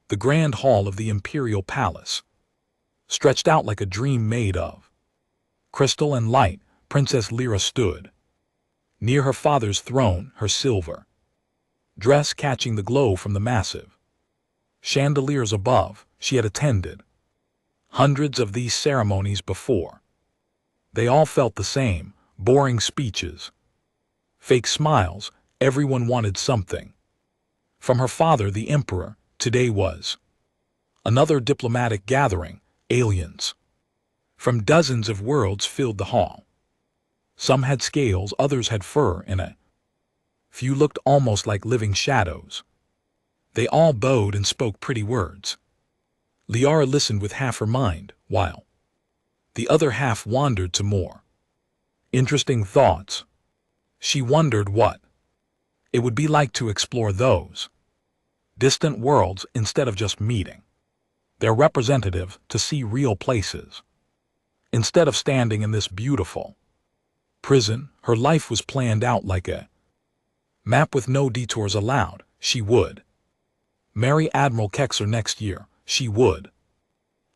The grand hall of the imperial palace, stretched out like a dream made of crystal and light, Princess Lyra stood. Near her father's throne, her silver dress catching the glow from the massive chandeliers above. She had attended hundreds of these ceremonies before. They all felt the same, boring speeches, fake smiles. Everyone wanted something from her father, the emperor. Today was another diplomatic gathering. Aliens from dozens of worlds filled the hall. Some had scales, others had fur, and a few looked almost like living shadows. They all bowed and spoke pretty words. Liara listened with half her mind, while the other half wandered to more interesting thoughts. She wondered what it would be like to explore those distant worlds instead of just meeting their representative, to see real places. Instead of standing in this beautiful prison, her life was planned out like a map with no detours allowed. She would marry Admiral Kexer next year. She would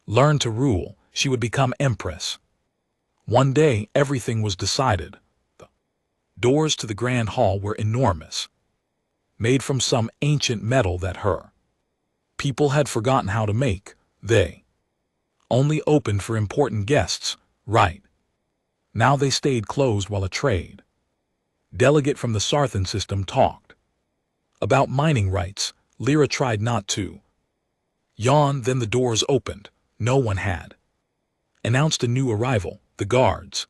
learn to rule. She would become empress. One day, everything was decided. The doors to the grand hall were enormous, made from some ancient metal that her people had forgotten how to make. They only opened for important guests. Right now they stayed closed while a trade delegate from the Sarthan system talked about mining rights. Lyra tried not to yawn. Then the doors opened. No one had announced a new arrival. The guards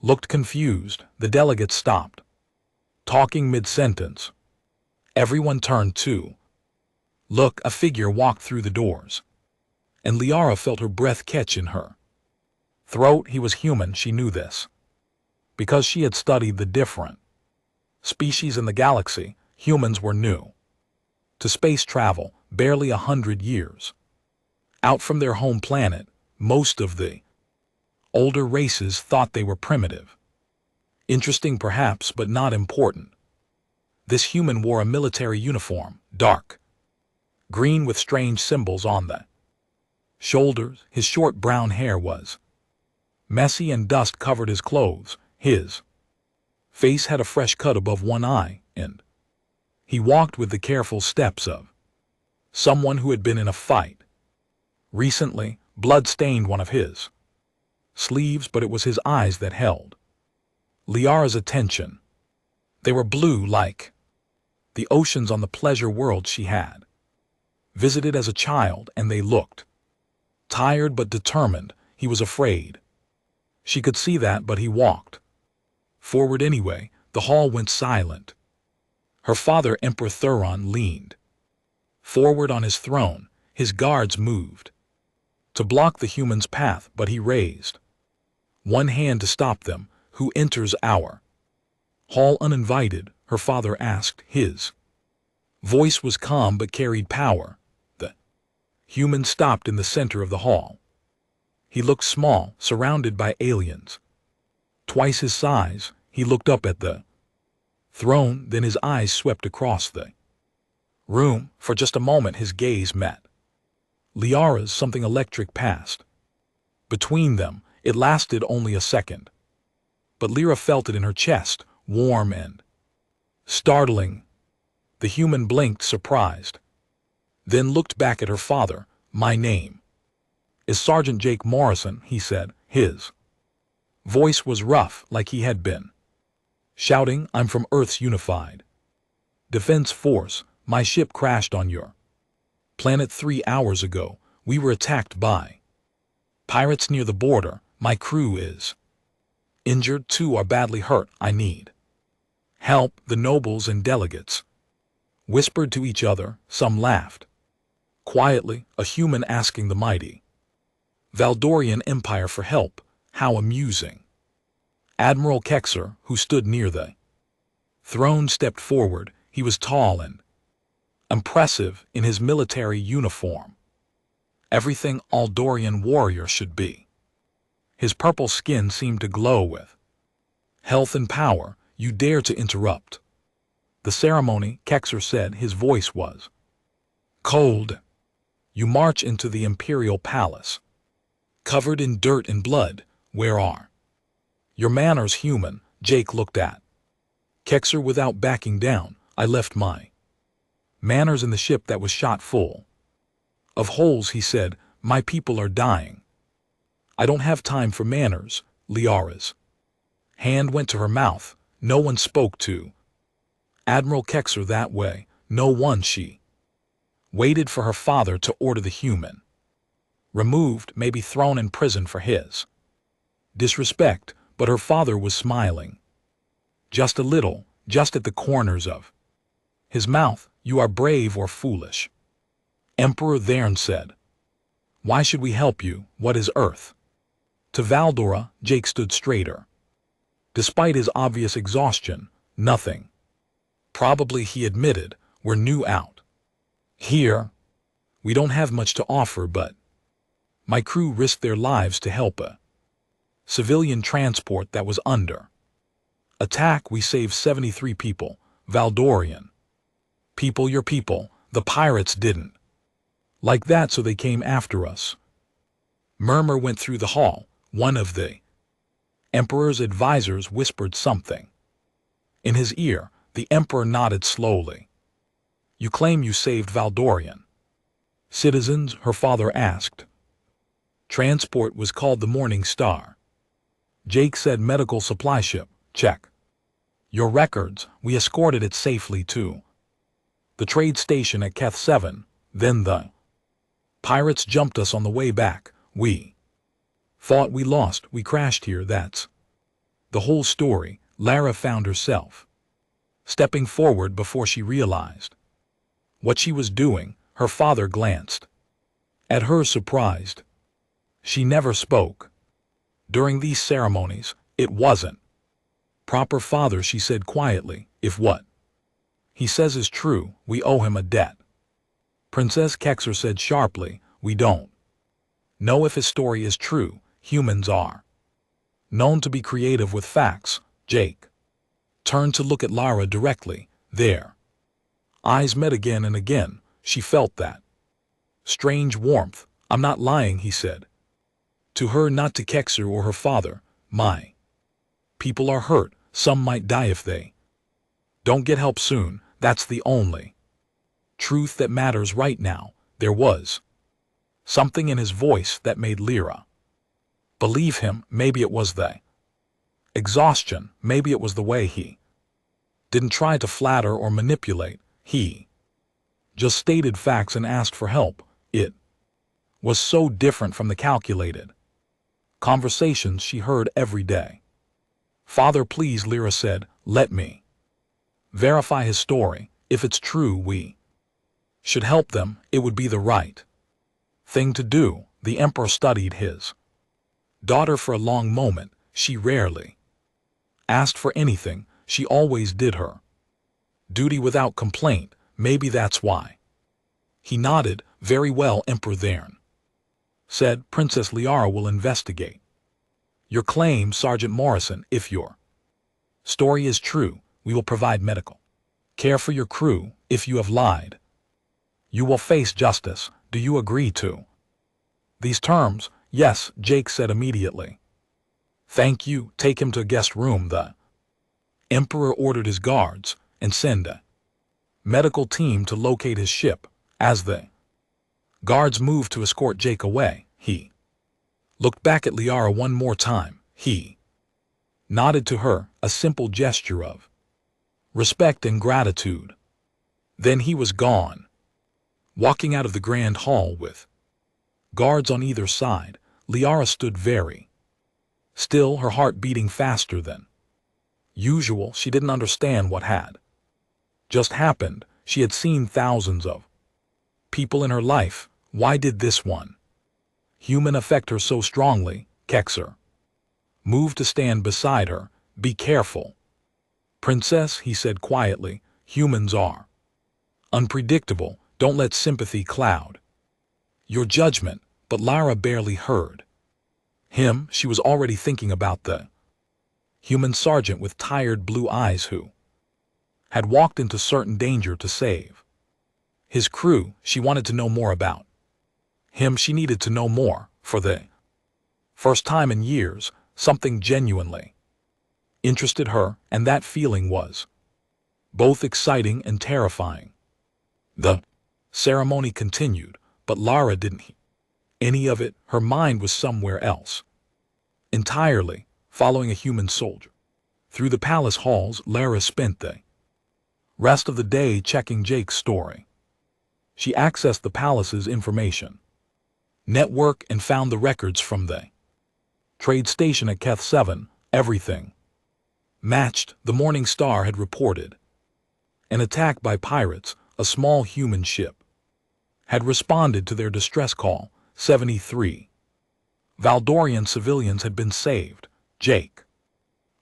looked confused. The delegates stopped talking mid-sentence. Everyone turned to look. A figure walked through the doors, and Liara felt her breath catch in her throat. He was human. She knew this because she had studied the different species in the galaxy. Humans were new to space travel, barely 100 years out from their home planet. Most of the older races thought they were primitive. Interesting perhaps, but not important. This human wore a military uniform, dark green with strange symbols on the shoulders. His short brown hair was messy and dust covered his clothes. His face had a fresh cut above one eye, and he walked with the careful steps of someone who had been in a fight recently. Blood stained one of his sleeves, but it was his eyes that held Liara's attention. They were blue like the oceans on the pleasure world she had visited as a child, and they looked tired but determined. He was afraid. She could see that, but he walked forward anyway. The hall went silent. Her father, Emperor Thuron, leaned forward on his throne. His guards moved to block the human's path, but he raised one hand to stop them. Who enters our hall uninvited? Her father asked. His voice was calm but carried power. The human stopped in the center of the hall. He looked small, surrounded by aliens twice his size. He looked up at the throne, then his eyes swept across the room. For just a moment his gaze met Liara's. Something electric passed between them. It lasted only a second, but Lyra felt it in her chest, warm and startling. The human blinked, surprised, then looked back at her father. My name is Sergeant Jake Morrison, he said. His voice was rough, like he had been shouting. I'm from Earth's Unified Defense Force. My ship crashed on your planet 3 hours ago. We were attacked by pirates near the border. My crew is injured, 2 are badly hurt. I need help. The nobles and delegates whispered to each other. Some laughed quietly, a human asking the mighty Valdorian Empire for help. How amusing. Admiral Kexer, who stood near the throne, stepped forward. He was tall and impressive in his military uniform, everything Aldorian warrior should be. His purple skin seemed to glow with health and power. You dare to interrupt the ceremony, Kexer said. His voice was cold. You march into the Imperial Palace. Covered in dirt and blood, where are your manners, human? Jake looked at Kexer without backing down. I left my manners in the ship that was shot full of holes, he said. My people are dying. I don't have time for manners. Liara's hand went to her mouth. No one spoke to Admiral Kexer that way. No one. She waited for her father to order the human removed, maybe thrown in prison for his disrespect, but her father was smiling. Just a little, just at the corners of his mouth. You are brave or foolish, Emperor Thern said. Why should we help you? What is Earth to Valdora? Jake stood straighter. Despite his obvious exhaustion, nothing. Probably, he admitted, we're new out here. We don't have much to offer, but my crew risked their lives to help a civilian transport that was under attack. We saved 73 people, Valdorian people. Your people. The pirates didn't like that, so they came after us. Murmur went through the hall. One of the Emperor's advisors whispered something in his ear. The Emperor nodded slowly. You claim you saved Valdorian citizens? Her father asked. Transport was called the Morning Star. Jake said. Medical supply ship. Check your records. We escorted it safely to the trade station at Keth 7. Then the pirates jumped us on the way back. We thought we lost. We crashed here. That's the whole story. Lara found herself stepping forward before she realized what she was doing. Her father glanced at her, surprised. She never spoke during these ceremonies. It wasn't proper, father, she said quietly. If what he says is true, we owe him a debt. Princess Kexer said sharply. We don't know if his story is true. Humans are known to be creative with facts. Jake turned to look at Lara directly. Their eyes met again and again. She felt that strange warmth. I'm not lying, he said. To her, not to Kexer or her father. My people are hurt. Some might die if they don't get help soon. That's the only truth that matters right now. There was something in his voice that made Lyra believe him. Maybe it was the exhaustion. Maybe it was the way he didn't try to flatter or manipulate. He just stated facts and asked for help. It was so different from the calculated conversations she heard every day. Father, please, Lyra said. Let me verify his story. If it's true, we should help them. It would be the right thing to do. The Emperor studied his daughter for a long moment. She rarely asked for anything. She always did her duty without complaint. Maybe that's why. He nodded. Very well, Emperor Thern said. Princess Liara will investigate your claim, Sergeant Morrison. If your story is true, we will provide medical care for your crew. If you have lied, you will face justice. Do you agree to these terms? Yes, Jake said immediately. Thank you. Take him to a guest room. The Emperor ordered his guards and send a medical team to locate his ship. As the guards moved to escort Jake away, he looked back at Liara one more time. He nodded to her, a simple gesture of respect and gratitude. Then he was gone, walking out of the grand hall with guards on either side. Liara stood very still, her heart beating faster than usual. She didn't understand what had just happened. She had seen thousands of people in her life. Why did this one human affect her so strongly? Kexer moved to stand beside her. Be careful, Princess, he said quietly. Humans are unpredictable. Don't let sympathy cloud your judgment. But Lara barely heard him. She was already thinking about the human sergeant with tired blue eyes who had walked into certain danger to save his crew. She wanted to know more about Him she needed to know more, for the first time in years, something genuinely interested her, and that feeling was both exciting and terrifying. The ceremony continued, but Lara didn't hear any of it. Her mind was somewhere else entirely, following a human soldier through the palace halls. Lara spent the rest of the day checking Jake's story. She accessed the palace's information network and found the records from the trade station at Keth 7. Everything matched. The Morning Star had reported an attack by pirates. A small human ship had responded to their distress call. 73 Valdorian civilians had been saved. Jake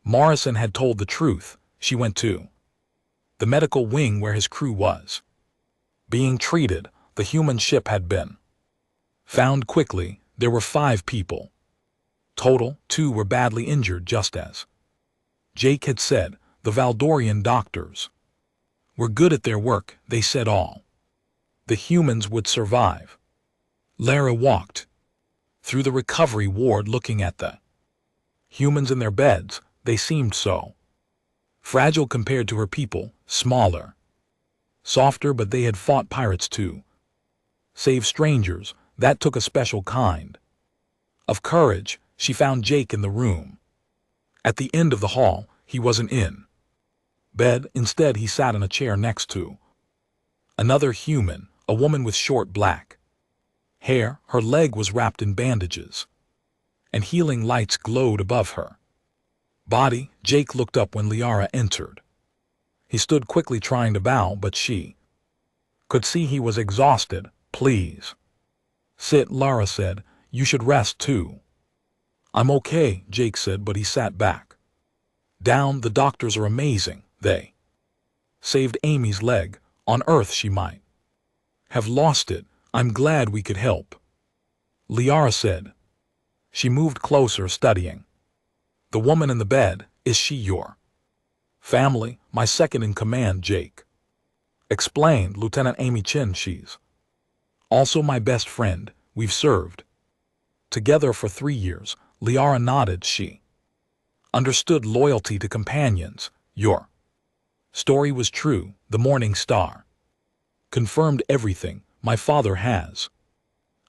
Morrison had told the truth. She went to the medical wing where his crew was being treated. The human ship had been found quickly. There were 5 people total. 2 were badly injured, just as Jake had said. The Valdorian doctors were good at their work. They said all the humans would survive. Lara walked through the recovery ward looking at the humans in their beds. They seemed so fragile compared to her people, smaller, softer, but they had fought pirates too. Save strangers. That took a special kind of courage. She found Jake in the room at the end of the hall. He wasn't in bed. Instead, he sat in a chair next to another human, a woman with short black hair. Her leg was wrapped in bandages, and healing lights glowed above her body. Jake looked up when Liara entered. He stood quickly trying to bow, but she could see he was exhausted. Please sit, Lara said. You should rest too. I'm okay, Jake said, but he sat back down. The doctors are amazing. They saved Amy's leg. On Earth she might have lost it. I'm glad we could help, Liara said. She moved closer, studying the woman in the bed. Is she your family? My second in command, Jake explained. Lieutenant Amy Chin. She's also my best friend. We've served together for 3 years. Liara nodded. She understood loyalty to companions. Your story was true. The Morning Star confirmed everything. My father has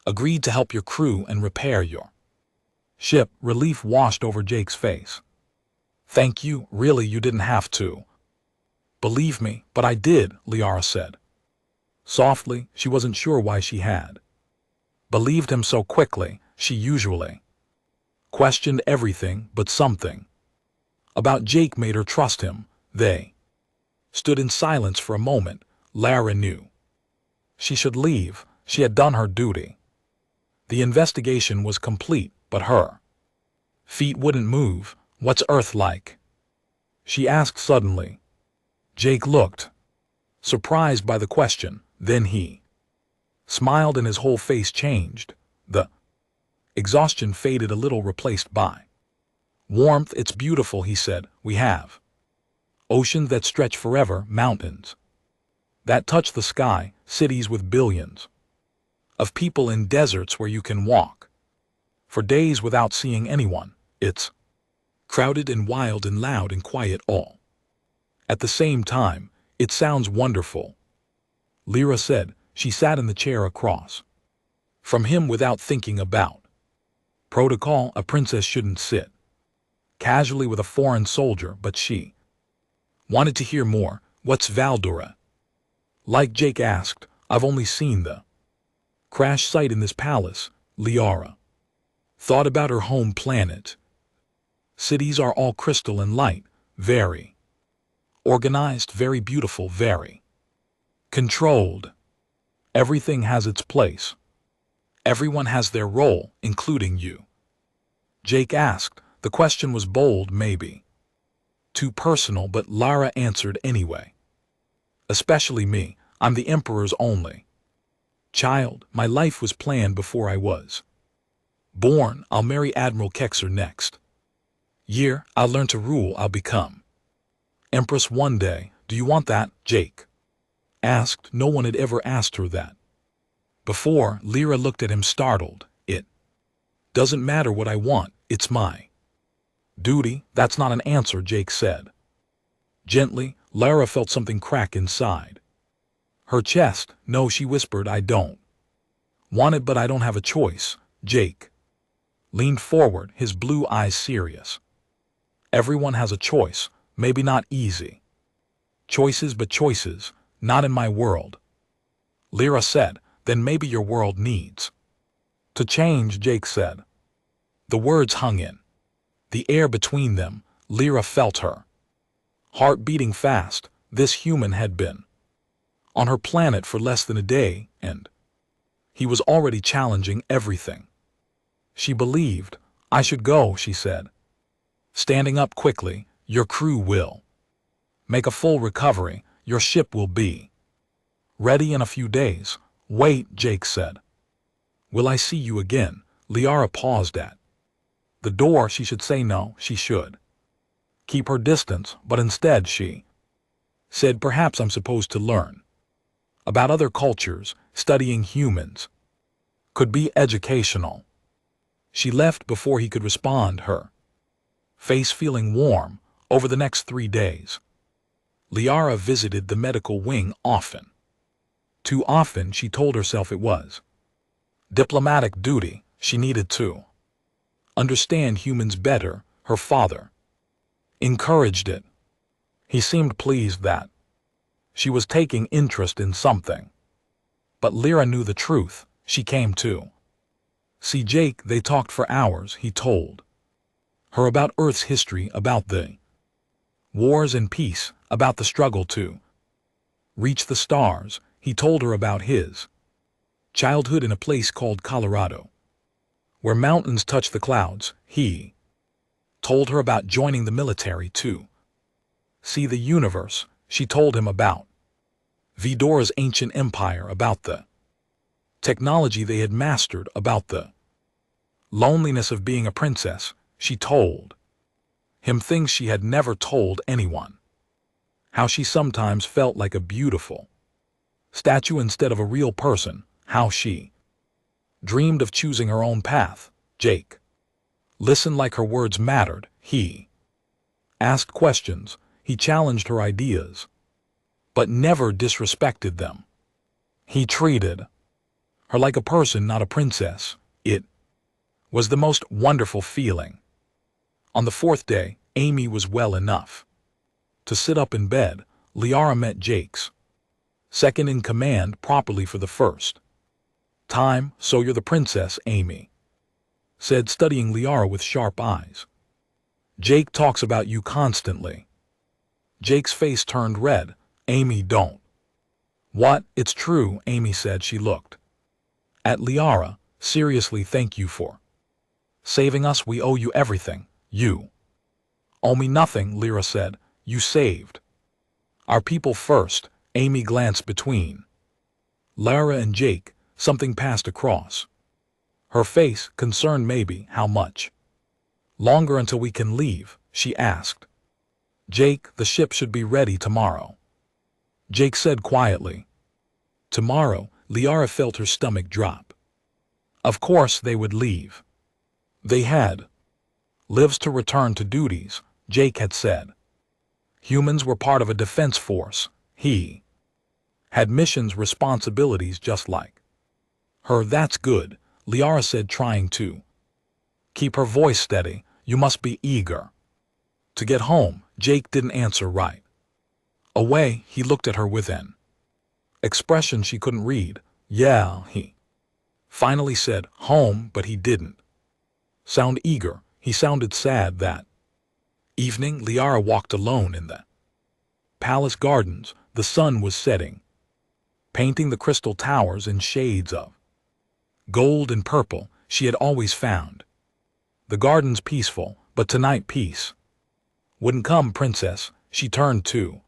agreed to help your crew and repair your ship. Relief washed over Jake's face. Thank you. Really, you didn't have to. Believe me, but I did, Liara said softly. She wasn't sure why she had believed him so quickly. She usually questioned everything, but something about Jake made her trust him. They stood in silence for a moment. Lara knew she should leave. She had done her duty. The investigation was complete, but her feet wouldn't move. What's Earth like? She asked suddenly. Jake looked surprised by the question. Then he smiled and his whole face changed. The exhaustion faded a little, replaced by warmth. It's beautiful, he said. We have oceans that stretch forever, mountains that touch the sky, cities with billions of people, in deserts where you can walk for days without seeing anyone. It's crowded and wild and loud and quiet all at the same time. It sounds wonderful, Lyra said. She sat in the chair across from him without thinking about protocol. A princess shouldn't sit casually with a foreign soldier, but she wanted to hear more. What's Valdora like? Jake asked. I've only seen the crash site in this palace. Liara thought about her home planet. Cities are all crystal and light, very organized, very beautiful, very controlled. Everything has its place. Everyone has their role, including you. Jake asked. The question was bold, maybe too personal, but Lara answered anyway. Especially me. I'm the Emperor's only child. My life was planned before I was born. I'll marry Admiral Kexer next year. I'll learn to rule. I'll become Empress one day. Do you want that? Jake asked. No one had ever asked her that Before, Lyra looked at him startled. It doesn't matter what I want, it's my duty. That's not an answer, Jake said. Gently, Lyra felt something crack inside her chest. No, she whispered, I don't want it, but I don't have a choice. Jake leaned forward, his blue eyes serious. Everyone has a choice, maybe not easy choices, but choices, not in my world. Lyra said, then maybe your world needs to change, Jake said. The words hung in the air between them. Lyra felt her heart beating fast. This human had been on her planet for less than a day, and he was already challenging everything. She believed. I should go, she said, standing up quickly. Your crew will make a full recovery. Your ship will be ready in a few days. Wait, Jake said. Will I see you again? Lyra paused at the door. She should say no, she should keep her distance, but instead she said, perhaps I'm supposed to learn about other cultures. Studying humans could be educational. She left before he could respond, her face feeling warm. Over the next 3 days, Lyra visited the medical wing often. Too often, she told herself it was diplomatic duty. She needed to understand humans better. Her father encouraged it. He seemed pleased that she was taking interest in something. But Lyra knew the truth. She came to see Jake. They talked for hours. He told her about Earth's history, about the wars and peace, about the struggle to reach the stars. He told her about his childhood in a place called Colorado, where mountains touch the clouds. He told her about joining the military to see the universe. She told him about Vidora's ancient empire, about the technology they had mastered, about the loneliness of being a princess. She told him things she had never told anyone. How she sometimes felt like a beautiful statue instead of a real person. How she dreamed of choosing her own path. Jake listened like her words mattered. He asked questions. He challenged her ideas, but never disrespected them. He treated her like a person, not a princess. It was the most wonderful feeling. On the 4th day, Amy was well enough to sit up in bed. Lyra met Jake's second in command properly for the first time. So you're the princess, Amy said, studying Lyra with sharp eyes. Jake talks about you constantly. Jake's face turned red. Amy, don't. What? It's true, Amy said. She looked at Lyra. Seriously, thank you for saving us. We owe you everything. You owe me nothing, Lyra said. You saved our people first. Amy glanced between Lyra and Jake. Something passed across her face, concerned maybe. How much longer until we can leave? She asked. Jake, the ship should be ready tomorrow, Jake said quietly. Tomorrow? Lyra felt her stomach drop. Of course they would leave. They had lives to return to, duties, Jake had said. Humans were part of a defense force. He had missions, responsibilities just like her. That's good, Lyra said, trying to keep her voice steady. You must be eager to get home. Jake didn't answer right away. He looked at her with an expression she couldn't read. Yeah, he finally said, home, but he didn't sound eager. He sounded sad. That evening, Lyra walked alone in the palace gardens. The sun was setting, painting the crystal towers in shades of gold and purple. She had always found the gardens peaceful, but tonight peace wouldn't come. Princess, she turned to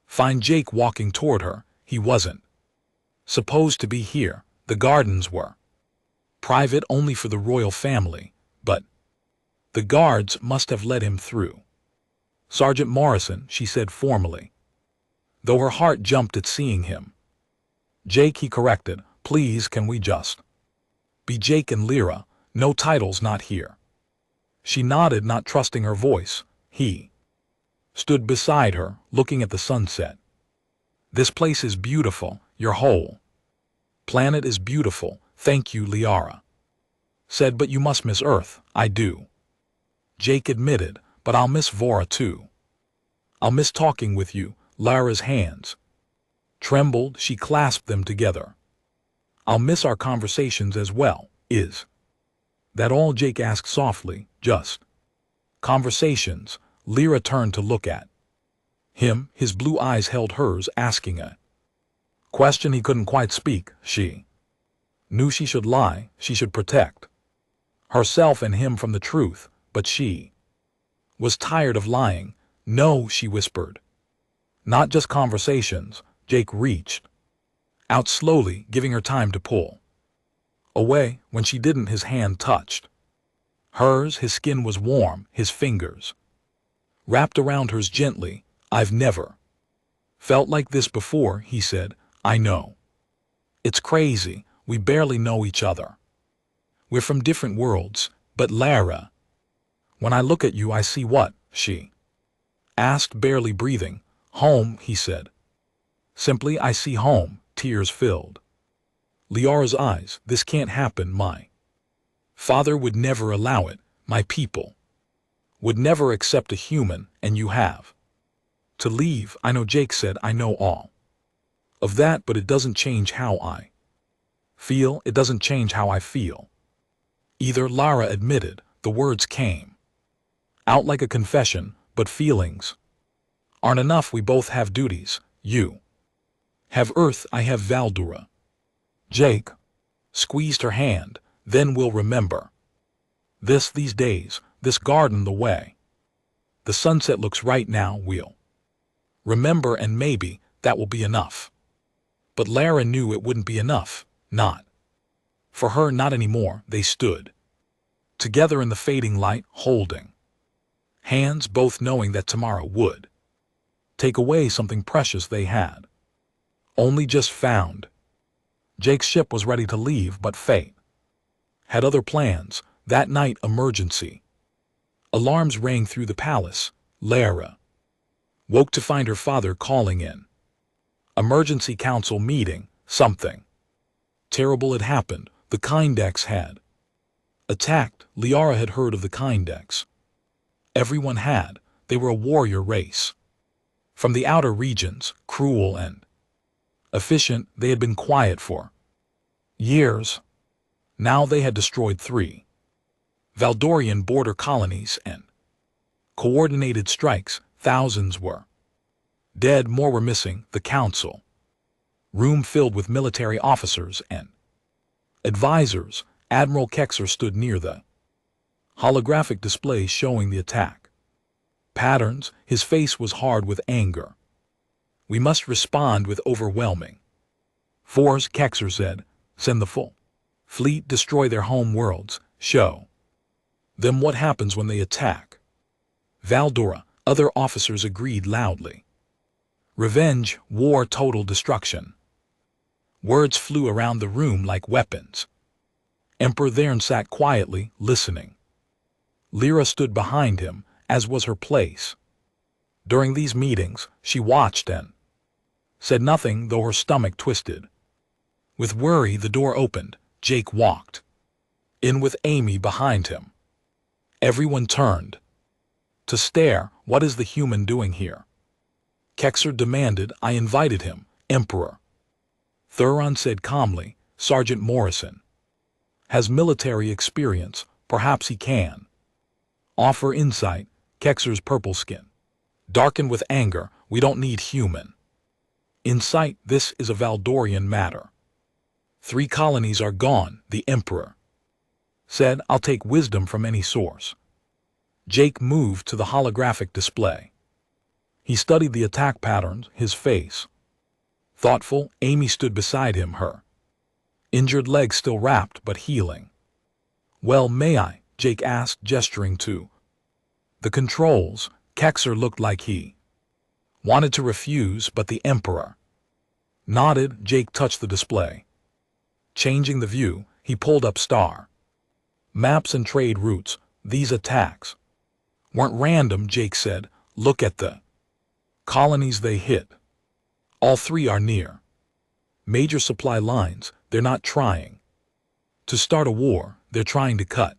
find Jake walking toward her. He wasn't supposed to be here. The gardens were private, only for the royal family, but the guards must have let him through. Sergeant Morrison, she said formally, though her heart jumped at seeing him. Jake, he corrected, Please, can we just be Jake and Lyra? No titles, not here. She nodded, not trusting her voice. He stood beside her, looking at the sunset. This place is beautiful. Your whole planet is beautiful. Thank you, Liara said, but you must miss Earth. I do, Jake admitted, but I'll miss Vora too. I'll miss talking with you. Lyra's hands trembled. She clasped them together. I'll miss our conversations as well. Is that all? Jake asked softly. Just conversations. Lyra turned to look at him. His blue eyes held hers, asking a question he couldn't quite speak. She knew she should lie. She should protect herself and him from the truth, but she was tired of lying. No, she whispered. Not just conversations. Jake reached out slowly, giving her time to pull away. When she didn't, his hand touched hers. His skin was warm, his fingers wrapped around hers gently. I've never felt like this before, he said. I know. It's crazy. We barely know each other. We're from different worlds, but Lara, when I look at you, I see what? She asked, barely breathing. Home, he said. Simply, I see home. Tears filled Liara's eyes. This can't happen. My father would never allow it. My people would never accept a human, and you have to leave. I know, Jake said. I know all of that, but it doesn't change how I feel. It doesn't change how I feel either, Lara admitted. The words came out like a confession, but feelings aren't enough. We both have duties. You have Earth, I have Valdura. Jake squeezed her hand. Then we'll remember these days, this garden, the way the sunset looks right now. We'll remember, and maybe that will be enough. But Lara knew it wouldn't be enough. Not for her, not anymore. They stood together in the fading light, holding hands, both knowing that tomorrow would take away something precious they had only just found. Jake's ship was ready to leave, but fate had other plans. That night, emergency alarms rang through the palace. Lara woke to find her father calling in emergency council meeting. Something terrible had happened. The Kindex had attacked. Liara had heard of the Kindex. Everyone had. They were a warrior race from the outer regions, cruel and efficient. They had been quiet for years. Now they had destroyed 3 Valdorian border colonies and coordinated strikes. Thousands were dead, more were missing. The council room filled with military officers and advisors. Admiral Kexer stood near the holographic display showing the attack patterns. His face was hard with anger. We must respond with overwhelming force, Kexer said. Send the full fleet, destroy their home worlds, show them what happens when they attack Valdora. Other officers agreed loudly. Revenge, war, total destruction. Words flew around the room like weapons. Emperor Thern sat quietly, listening. Lyra stood behind him, as was her place. During these meetings, she watched and said nothing, though her stomach twisted. With worry, the door opened. Jake walked in with Amy behind him. Everyone turned to stare. What is the human doing here? Kexer demanded. I invited him, Emperor. Thuron said calmly. Sergeant Morrison has military experience. Perhaps he can offer insight. Kexer's purple skin darkened with anger. We don't need human insight. This is a Valdorian matter. 3 colonies are gone, the Emperor said. I'll take wisdom from any source. Jake moved to the holographic display. He studied the attack patterns, his face thoughtful. Amy stood beside him, her injured leg still wrapped but healing. Well, may I? Jake asked, gesturing to the controls. Kexer looked like he wanted to refuse, but the Emperor nodded. Jake touched the display. Changing the view, he pulled up star maps and trade routes. These attacks weren't random, Jake said. Look at the colonies they hit. All three are near major supply lines. They're not trying to start a war, they're trying to cut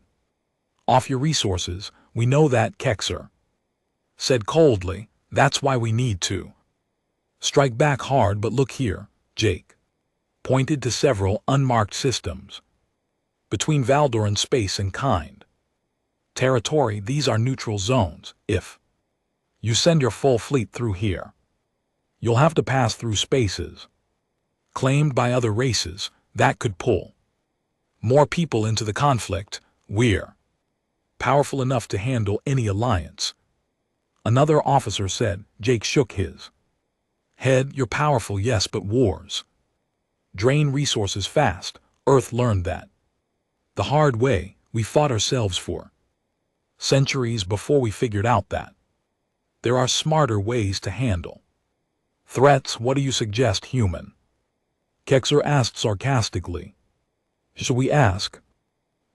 off your resources. We know that, Kexer said coldly. That's why we need to strike back hard. But look here, Jake pointed to several unmarked systems between Valdoran space and kind territory. These are neutral zones. If you send your full fleet through here, you'll have to pass through spaces claimed by other races. That could pull more people into the conflict. We're powerful enough to handle any alliance, another officer said. Jake shook his head. You're powerful, yes, but wars drain resources fast. Earth learned that the hard way. We fought ourselves for centuries before we figured out that there are smarter ways to handle threats. What do you suggest, human? Kexer asked sarcastically. Shall we ask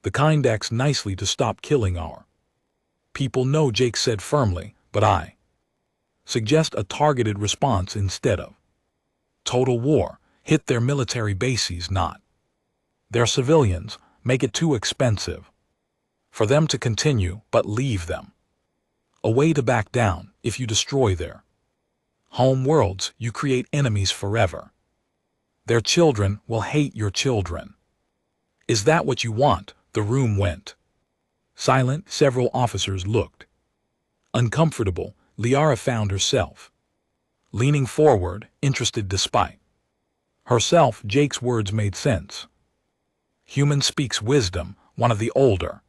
the Kindex nicely to stop killing our people? No, Jake said firmly, but I suggest a targeted response instead of total war. Hit their military bases, not their civilians. Make it too expensive for them to continue, but leave them a way to back down. If you destroy their home worlds, you create enemies forever. Their children will hate your children. Is that what you want? The room went silent. Several officers looked uncomfortable. Liara found herself leaning forward, interested despite herself. Jake's words made sense. Human speaks wisdom, one of the older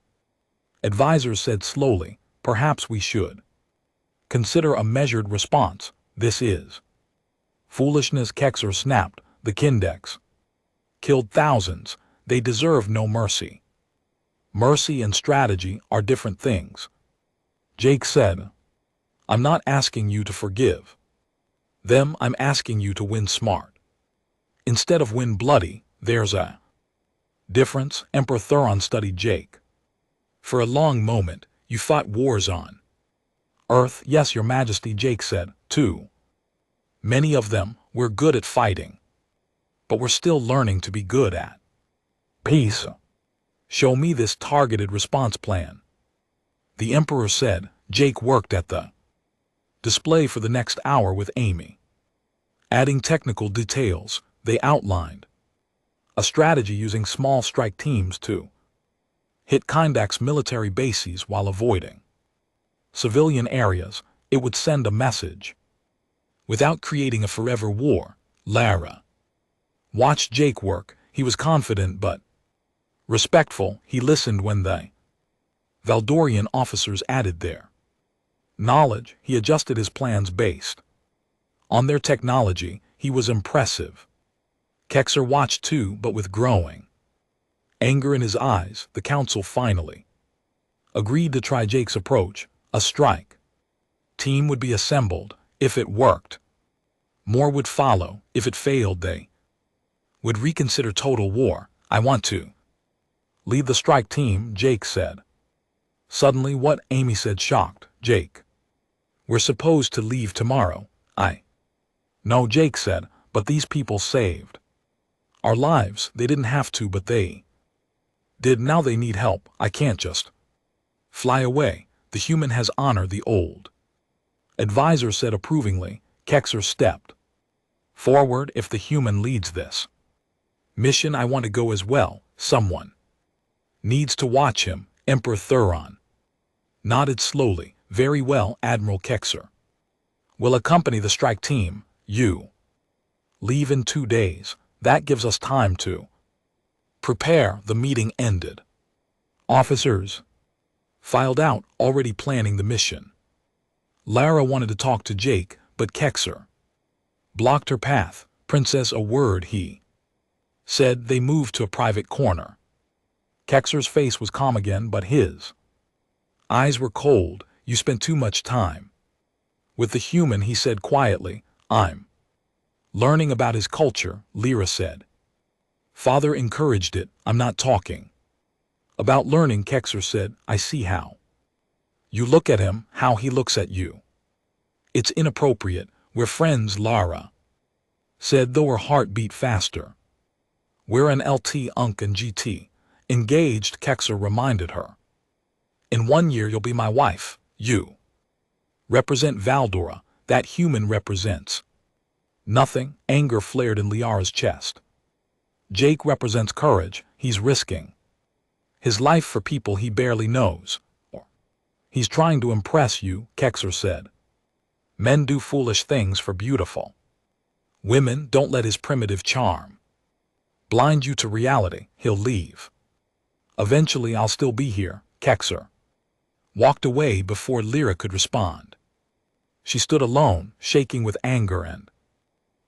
advisors said slowly. Perhaps we should consider a measured response. This is foolishness, Kexer snapped. The Kindex killed thousands. They deserve no mercy. Mercy and strategy are different things, Jake said. I'm not asking you to forgive them. I'm asking you to win smart instead of win bloody. There's a difference. Emperor Thuron studied Jake for a long moment. You fought wars on Earth? Yes, Your Majesty, Jake said. Too many of them. We're good at fighting, but we're still learning to be good at peace. Show me this targeted response plan, the Emperor said. Jake worked at the display for the next hour with Amy, adding technical details. They outlined a strategy using small strike teams to hit Kindex military bases while avoiding civilian areas. It would send a message without creating a forever war. Lara watched Jake work. He was confident but respectful. He listened when the Valdorian officers added their knowledge. He adjusted his plans based on their technology. He was impressive. Kexer watched too, but with growing anger in his eyes. The council finally agreed to try Jake's approach. A strike team would be assembled. If it worked, more would follow. If it failed, they would reconsider total war. I want to lead the strike team, Jake said. Suddenly, what? Amy said, shocked. Jake, we're supposed to leave tomorrow. No, Jake said, but these people saved our lives. They didn't have to, but they did. Now they need help. I can't just fly away. The human has honor, the old advisor said approvingly. Kexer stepped forward. If the human leads this mission, I want to go as well. Someone needs to watch him. Emperor Thuron nodded slowly. Very well, Admiral Kexer will accompany the strike team. You leave in 2 days. That gives us time to prepare. The meeting ended. Officers filed out, already planning the mission. Lara wanted to talk to Jake, but Kexer blocked her path. Princess, a word, he said. They moved to a private corner. Kexer's face was calm again, but his eyes were cold. You spent too much time with the human, he said quietly. I'm learning about his culture, Lyra said. Father encouraged it. I'm not talking about learning, Kexer said. I see how you look at him, how he looks at you. It's inappropriate. We're friends, Lara said, though her heart beat faster. We're an LT, Unc, and GT. Engaged, Kexer reminded her. In 1 year you'll be my wife. You represent Valdora. That human represents nothing. Anger flared in Liara's chest. Jake represents courage. He's risking his life for people he barely knows. He's trying to impress you, Kexer said. Men do foolish things for beautiful women. Don't let his primitive charm blind you to reality. He'll leave. Eventually I'll still be here, Kexer walked away before Lyra could respond. She stood alone, shaking with anger and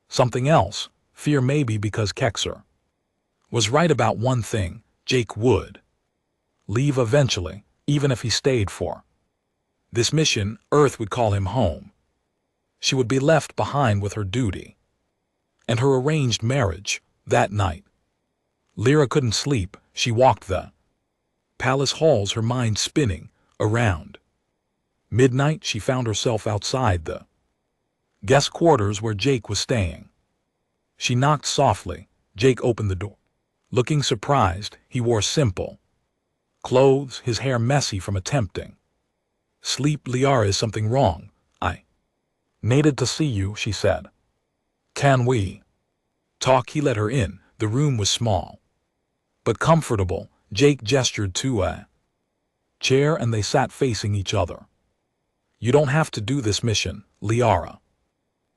something else, fear, maybe because Kexer was right about one thing. Jake would leave eventually, even if he stayed for this mission. Earth would call him home. She would be left behind with her duty and her arranged marriage. That night, Lyra couldn't sleep. She walked the palace halls, her mind spinning around. Midnight, she found herself outside the guest quarters where Jake was staying. She knocked softly. Jake opened the door. Looking surprised, he wore simple clothes, his hair messy from attempting sleep. Liara, is something wrong? I needed to see you, she said. Can we talk? He let her in. The room was small but comfortable. Jake gestured to a chair and they sat facing each other. You don't have to do this mission, Liara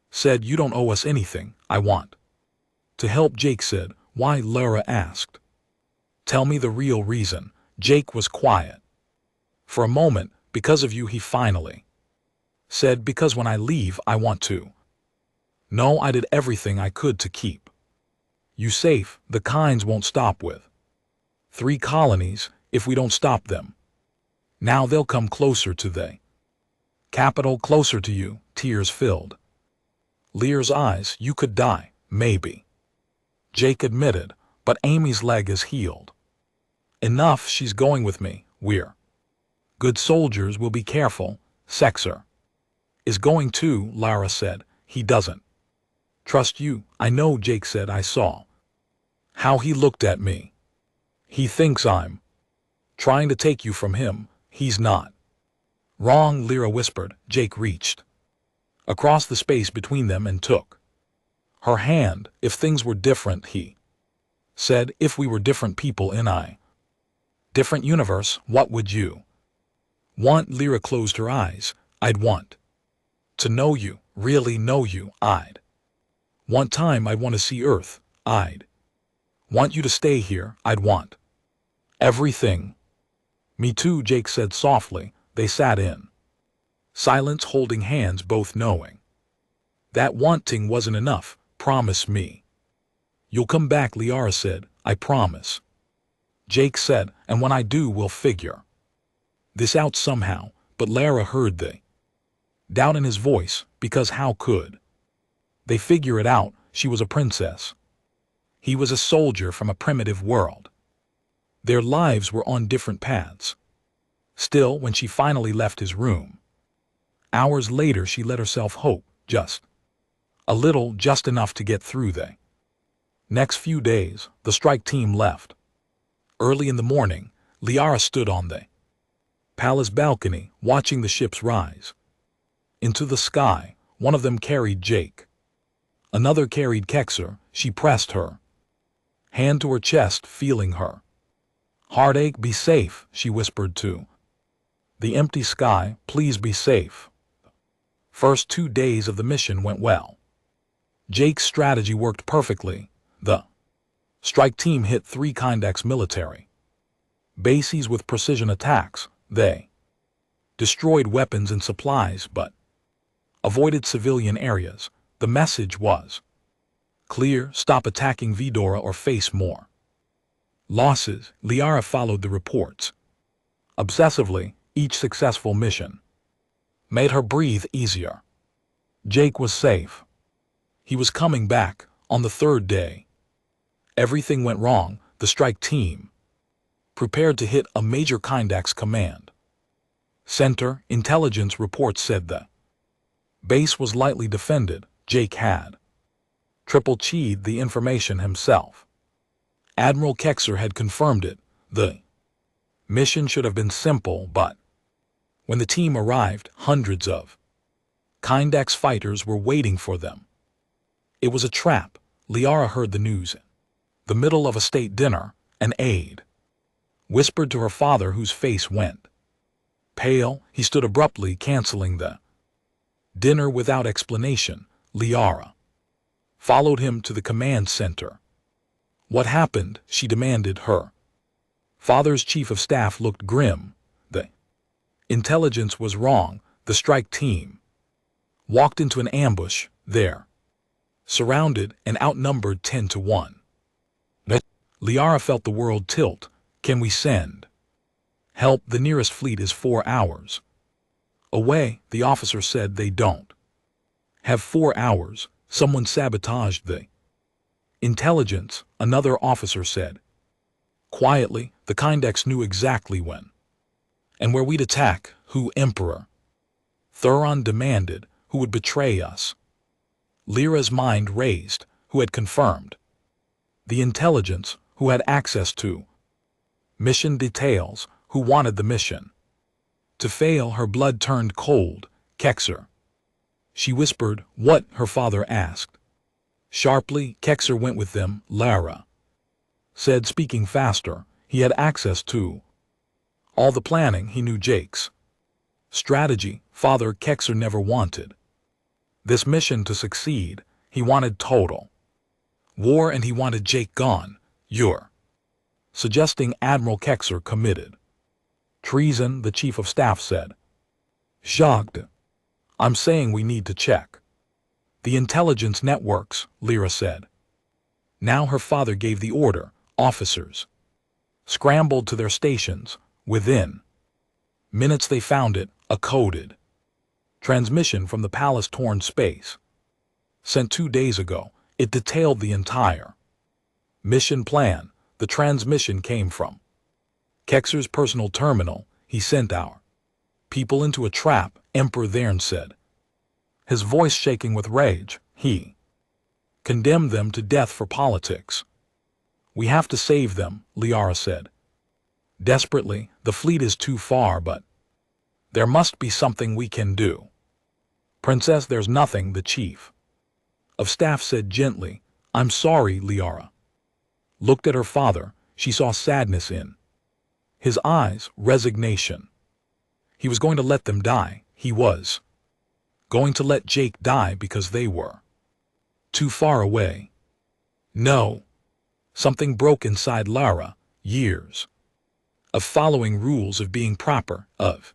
said. You don't owe us anything. I want to help, Jake said. Why? Lyra asked. Tell me the real reason. Jake was quiet for a moment. Because of you, he finally said. Because when I leave, I want to know I did everything I could to keep you safe. The kinds won't stop with 3 colonies if we don't stop them. Now they'll come closer to the capital, closer to you. Tears filled Lyra's eyes. You could die, maybe, Jake admitted, but Amy's leg is healed enough. She's going with me. We're good soldiers. We'll be careful. Sexer is going too, Lara said. He doesn't trust you. I know, Jake said. I saw how he looked at me. He thinks I'm trying to take you from him. He's not wrong, Lyra whispered. Jake reached across the space between them and took her hand. If things were different, he said, if we were different people in a different universe, what would you want? Lyra closed her eyes. I'd want to know you, really know you. I'd want time. I'd want to see Earth. I'd want you to stay here. I'd want everything. Me too, Jake said softly. They sat in silence, holding hands, both knowing that wanting wasn't enough. Promise me you'll come back, Liara said. I promise, Jake said, and when I do, we'll figure this out somehow. But Lara heard the doubt in his voice, because how could they figure it out? She was a princess. He was a soldier from a primitive world. Their lives were on different paths. Still, when she finally left his room, hours later, she let herself hope, just a little, just enough to get through the next few days. The strike team left early in the morning. Liara stood on the palace balcony, watching the ships rise into the sky. One of them carried Jake. Another carried Kexer. She pressed her hand to her chest, feeling her heartache. Be safe, she whispered to the empty sky. Please be safe. First 2 days of the mission went well. Jake's strategy worked perfectly. The strike team hit 3 Kindex military bases with precision attacks. They destroyed weapons and supplies, but avoided civilian areas. The message was clear: stop attacking Vidora or face more losses. Liara followed the reports obsessively. Each successful mission made her breathe easier. Jake was safe. He was coming back on the 3rd day. Everything went wrong. The strike team prepared to hit a major Kindax command. Center intelligence report said the base was lightly defended. Jake had triple-checked the information himself. Admiral Kexer had confirmed it. The mission should have been simple, but when the team arrived, hundreds of Kindax fighters were waiting for them. It was a trap. Liara heard the news. The middle of a state dinner, an aide whispered to her father, whose face went pale. He stood abruptly, canceling the dinner without explanation. Liara followed him to the command center. What happened? She demanded. Her father's chief of staff looked grim. The intelligence was wrong. The strike team walked into an ambush there, surrounded and outnumbered 10-1. Liara felt the world tilt. Can we send help? The nearest fleet is 4 hours away. The officer said. They don't have 4 hours. Someone sabotaged the intelligence, another officer said. Quietly, the Kindax knew exactly when and where we'd attack. Who? Emperor Thuron demanded. Who would betray us? Lyra's mind raced. Who had confirmed the intelligence? Who had access to mission details? Who wanted the mission to fail? Her blood turned cold. Kexer, she whispered. What? Her father asked sharply. Kexer went with them, Lara said, speaking faster. He had access to all the planning. He knew Jake's strategy. Father, Kexer never wanted this mission to succeed. He wanted total war, and he wanted Jake gone. You're suggesting Admiral Kexer committed treason, the chief of staff said, shocked. I'm saying we need to check the intelligence networks, Lyra said. Now her father gave the order. Officers scrambled to their stations. Within minutes they found it, a coded transmission from the palace. Torn space sent 2 days ago. It detailed the entire mission plan. The transmission came from Kexer's personal terminal. He sent our people into a trap, Emperor Thern said, his voice shaking with rage. He condemned them to death for politics. We have to save them, Liara said desperately. The fleet is too far, but there must be something we can do. Princess, there's nothing, the chief of staff said gently. I'm sorry. Liara looked at her father. She saw sadness in his eyes, resignation. He was going to let them die. He was going to let Jake die because they were too far away. No. Something broke inside Lara. Years of following rules, of being proper, of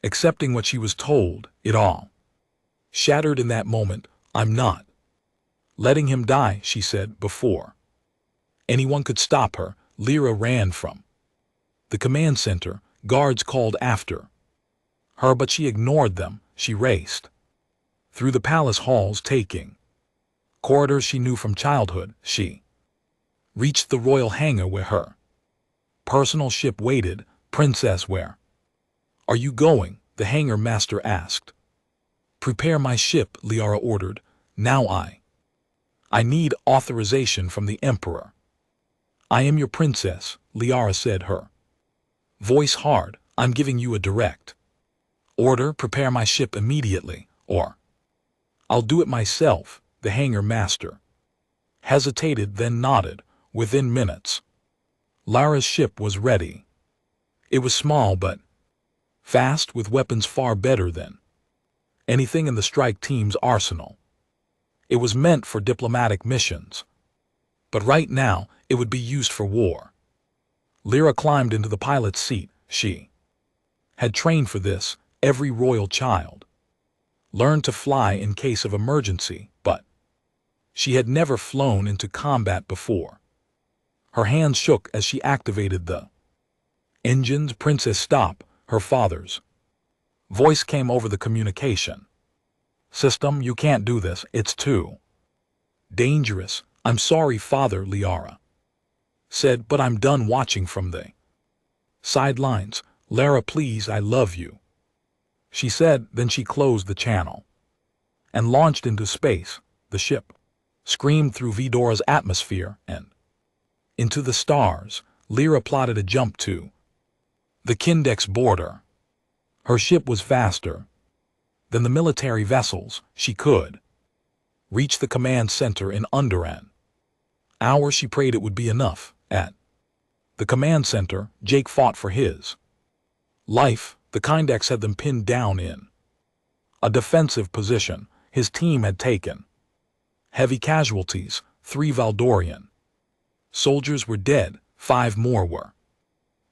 accepting what she was told, it all shattered in that moment. I'm not letting him die, she said. Before anyone could stop her, Lyra ran from the command center. Guards called after her, but she ignored them. She raced through the palace halls, taking corridors she knew from childhood. She reached the royal hangar where her personal ship waited. Princess, where are you going? The hangar master asked. Prepare my ship, Liara ordered. Now I need authorization from the Emperor. I am your princess, Liara said, her voice hard. I'm giving you a direct order. Prepare my ship immediately, or I'll do it myself. The hangar master hesitated, then nodded. Within minutes, Lara's ship was ready. It was small but fast, with weapons far better than anything in the strike team's arsenal. It was meant for diplomatic missions, but right now it would be used for war. Lyra climbed into the pilot's seat. She had trained for this. Every royal child learned to fly in case of emergency, but she had never flown into combat before. Her hands shook as she activated the engines. Princess, stop. Her father's voice came over the communication system. You can't do this. It's too dangerous. I'm sorry, Father, Liara said, but I'm done watching from the sidelines. Lara, please, I love you, she said. Then she closed the channel and launched into space. The ship screamed through Vidora's atmosphere and into the stars. Lyra plotted a jump to the Kindex border. Her ship was faster than the military vessels. She could reach the command center in under an hour. She prayed it would be enough. At the command center, Jake fought for his life. The Kindex had them pinned down in a defensive position. His team had taken heavy casualties. 3 Valdorian soldiers were dead, 5 more were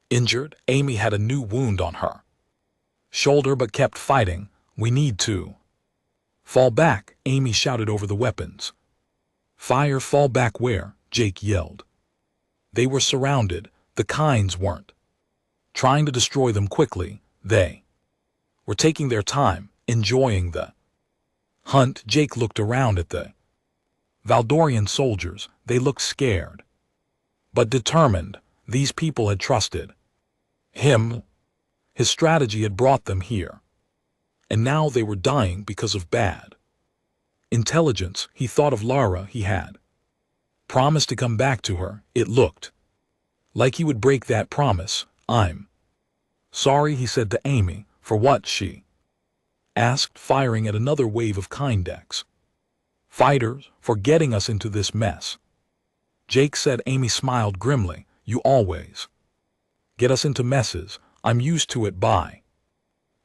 injured. Amy had a new wound on her shoulder but kept fighting. We need to fall back, Amy shouted over the weapons. Fire, fall back where? Jake yelled. They were surrounded. The Kinds weren't trying to destroy them quickly. They were taking their time, enjoying the hunt. Jake looked around at the Valdorian soldiers. They looked scared but determined. These people had trusted him. His strategy had brought them here. And now they were dying because of bad intelligence. He thought of Lara. He had promised to come back to her. It looked like he would break that promise. I'm sorry, he said to Amy. For what? She asked, firing at another wave of Kindex fighters. For getting us into this mess, Jake said. Amy smiled grimly. You always get us into messes. I'm used to it by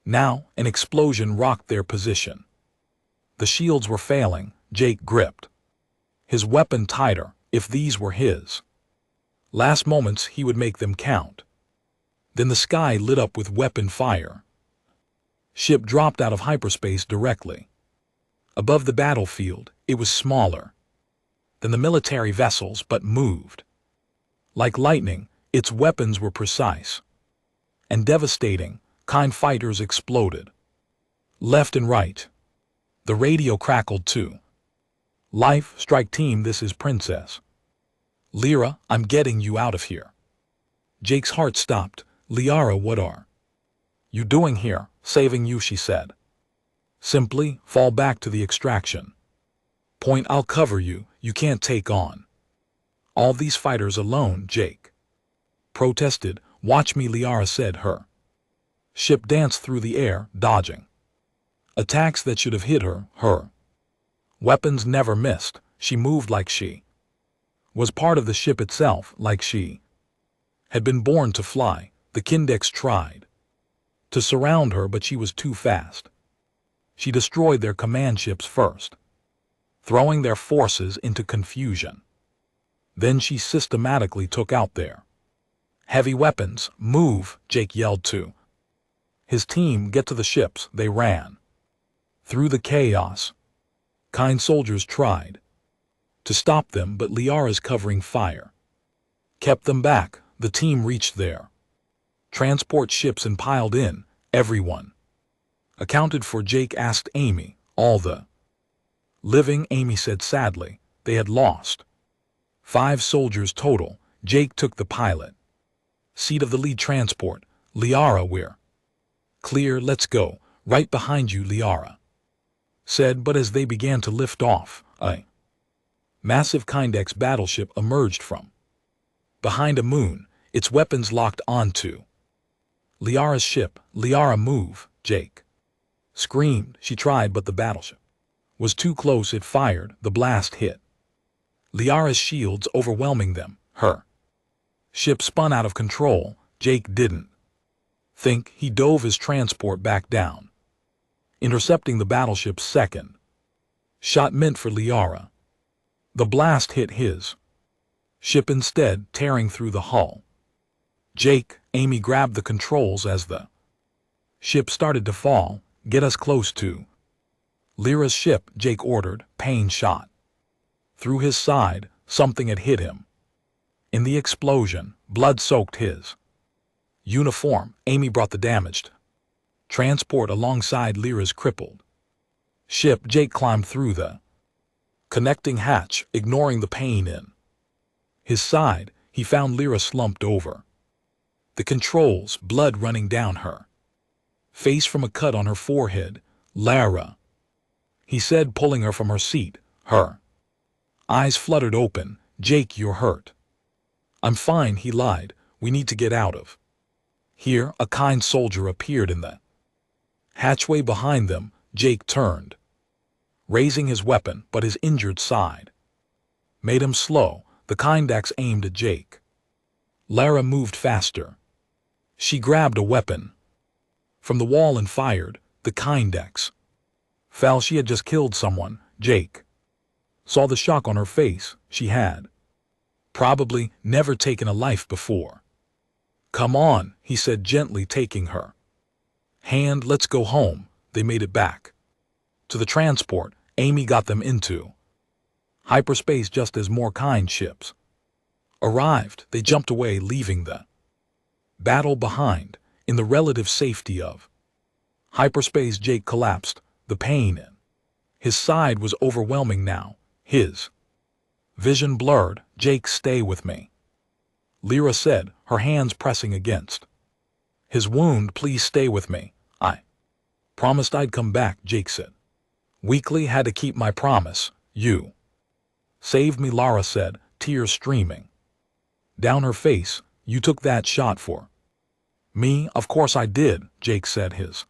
now. An explosion rocked their position. The shields were failing. Jake gripped his weapon tighter. If these were his last moments, he would make them count. Then the sky lit up with weapon fire. Ship dropped out of hyperspace directly above the battlefield. It was smaller than the military vessels but moved like lightning. Its weapons were precise and devastating. Kind fighters exploded left and right. The radio crackled too. Life strike team, this is Princess Lyra. I'm getting you out of here. Jake's heart stopped. Liara, what are you doing here? Saving you, she said. Simply fall back to the extraction point. I'll cover you. You can't take on all these fighters alone, Jake protested. Watch me, Liara said. Her ship danced through the air, dodging attacks that should have hit her. Her weapons never missed. She moved like she was part of the ship itself, like she had been born to fly. The Kindex tried to surround her, but she was too fast. She destroyed their command ships first, throwing their forces into confusion. Then she systematically took out their heavy weapons. Move, Jake yelled to his team. Get to the ships. They ran through the chaos. Kind soldiers tried to stop them, but Liara's covering fire kept them back. The team reached their transport ships and piled in. Everyone accounted for? Jake asked Amy. All the living, Amy said sadly. They had lost 5 soldiers total. Jake took the pilot seat of the lead transport. Liara, we're clear. Let's go. Right behind you, Liara said. But as they began to lift off, a massive Kindex battleship emerged from behind a moon, its weapons locked onto Liara's ship. Liara, move, Jake screamed. She tried, but the battleship was too close. It fired. The blast hit Liara's shields, overwhelming them. Her ship spun out of control. Jake didn't think. He dove his transport back down, intercepting the battleship's second shot meant for Liara. The blast hit his ship instead, tearing through the hull. Jake, Amy grabbed the controls as the ship started to fall. Get us close to Lyra's ship, Jake ordered. Pain shot through his side. Something had hit him. In the explosion, blood soaked his uniform. Amy brought the damaged transport alongside Lyra's crippled ship. Jake climbed through the connecting hatch, ignoring the pain in his side. He found Lyra slumped over the controls, blood running down her face from a cut on her forehead. "Lara," he said, pulling her from her seat. Her eyes fluttered open. "Jake, you're hurt." "I'm fine," he lied. "We need to get out of here." A kind soldier appeared in the hatchway behind them. Jake turned, raising his weapon, but his injured side made him slow. The Kindax aimed at Jake. Lara moved faster. She grabbed a weapon from the wall and fired. The Kindax fell. She had just killed someone. Jake saw the shock on her face. She had probably never taken a life before. "Come on," he said gently, taking her hand. "Let's go home." They made it back to the transport. Amy got them into hyperspace just as more kind ships arrived. They jumped away, leaving the battle behind. In the relative safety of hyperspace, Jake collapsed. The pain in his side was overwhelming now. His vision blurred. "Jake, stay with me," Lyra said, her hands pressing against his wound. "Please stay with me." "I promised I'd come back," Jake said weakly. "Had to keep my promise." "You saved me," Lara said, tears streaming down her face. "You took that shot for me." "Of course I did," Jake said, his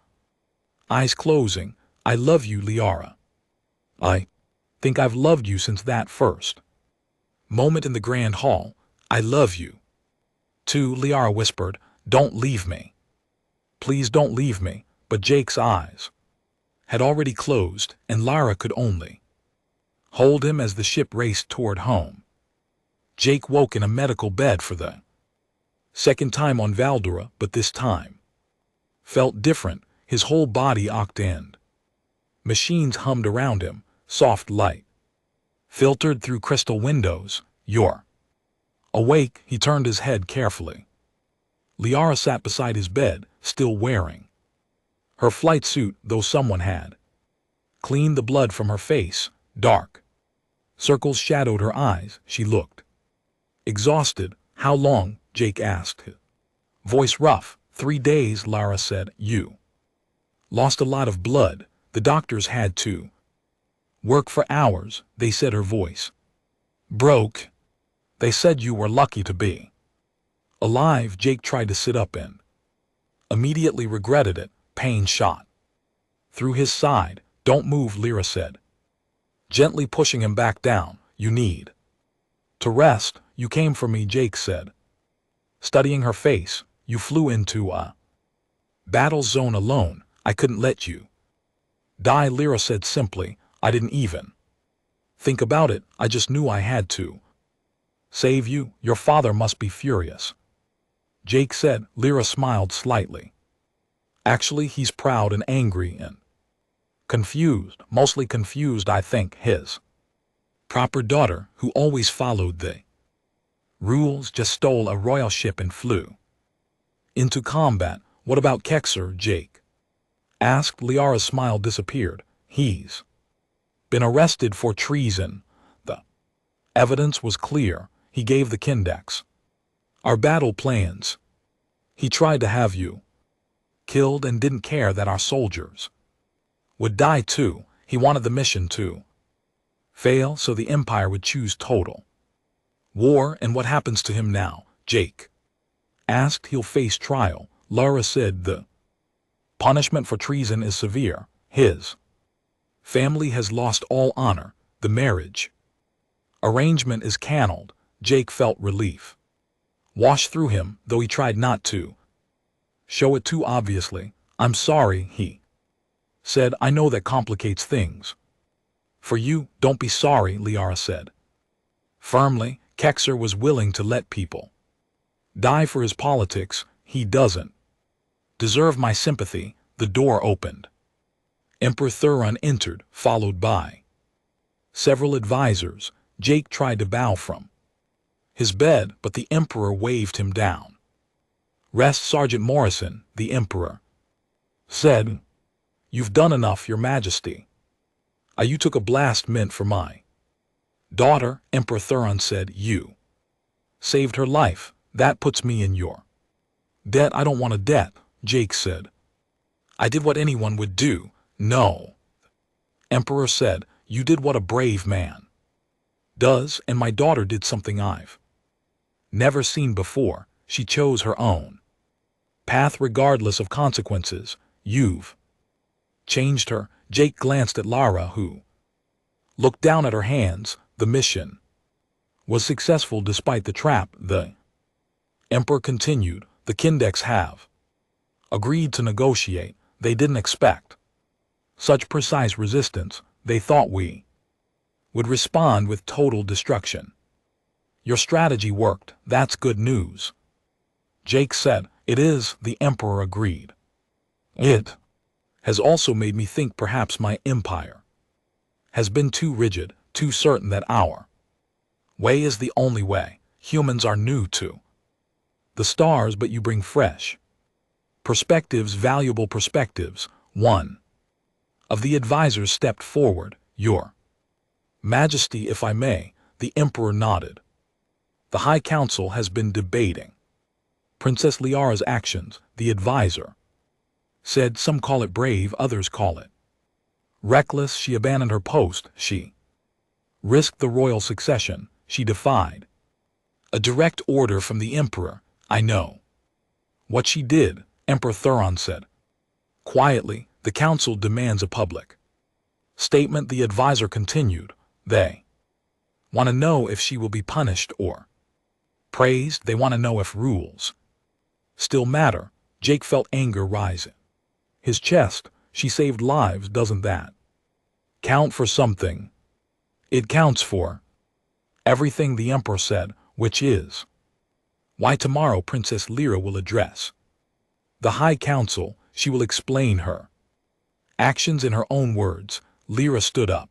eyes closing. "I love you, Liara. I think I've loved you since that first moment in the Grand Hall." "I love you too," Liara whispered. "Don't leave me. Please don't leave me." But Jake's eyes had already closed, and Lara could only hold him as the ship raced toward home. Jake woke in a medical bed for the second time on Valdura, but this time felt different. His whole body ached and machines hummed around him. Soft light filtered through crystal windows. "You're awake," he turned his head carefully. Liara sat beside his bed, still wearing her flight suit, though someone had cleaned the blood from her face. Dark circles shadowed her eyes. She looked exhausted. "How long?" Jake asked, his voice rough. 3 days, Lara said. "You lost a lot of blood. The doctors had to work for hours. They said," her voice broke. "They said you were lucky to be alive." Jake tried to sit up and immediately regretted it. Pain shot through his side. "Don't move," Lyra said, gently pushing him back down. "You need to rest." "You came for me," Jake said, studying her face. "You flew into a battle zone alone. I couldn't let you die," Lyra said simply. "I didn't even think about it. I just knew I had to save you." "Your father must be furious," Jake said. Lyra smiled slightly. "Actually, he's proud and angry and confused. Mostly confused, I think. His proper daughter, who always followed the rules, just stole a royal ship and flew into combat." "What about Kexer?" Jake asked. Liara's smile disappeared. "He's been arrested for treason. The evidence was clear. He gave the Kindax our battle plans. He tried to have you killed and didn't care that our soldiers would die too. He wanted the mission to fail so the Empire would choose total war." "And what happens to him now?" Jake asked. "He'll face trial," Lara said. "The punishment for treason is severe. His family has lost all honor. The marriage arrangement is canceled." Jake felt relief wash through him, though he tried not to show it too obviously. "I'm sorry," he said. "I know that complicates things for you." "Don't be sorry," Liara said firmly. "Kexer was willing to let people die for his politics. He doesn't deserve my sympathy." The door opened. Emperor Thuron entered, followed by several advisors. Jake tried to bow from his bed, but the Emperor waved him down. "Rest, Sergeant Morrison," the Emperor said. "You've done enough, Your Majesty. You took a blast meant for my Daughter, Emperor Thuron said, you saved her life. That puts me in your debt. I don't want a debt, Jake said. I did what anyone would do. No. Emperor said, you did what a brave man does, and my daughter did something I've never seen before. She chose her own path regardless of consequences. You've changed her. Jake glanced at Lara, who looked down at her hands. The mission was successful despite the trap. The Emperor continued, the Kindex have agreed to negotiate. They didn't expect such precise resistance. They thought we would respond with total destruction. Your strategy worked. That's good news. Jake said, it is, the Emperor agreed. It has also made me think perhaps my empire has been too rigid, too certain that our way is the only way. Humans are new to the stars, but you bring fresh perspectives, valuable perspectives. One of the advisors stepped forward. Your Majesty, if I may, the Emperor nodded. The High Council has been debating Princess Liara's actions, the advisor said. Some call it brave, others call it reckless. She abandoned her post. She risked the royal succession. She defied a direct order from the Emperor. I know what she did, Emperor Thuron said. Quietly, the council demands a public statement. The advisor continued. They want to know if she will be punished or praised. They want to know if rules still matter. Jake felt anger rise in his chest. She saved lives. Doesn't that count for something? It counts for everything, the Emperor said, which is why tomorrow Princess Lyra will address the High Council. She will explain her actions in her own words. Lyra stood up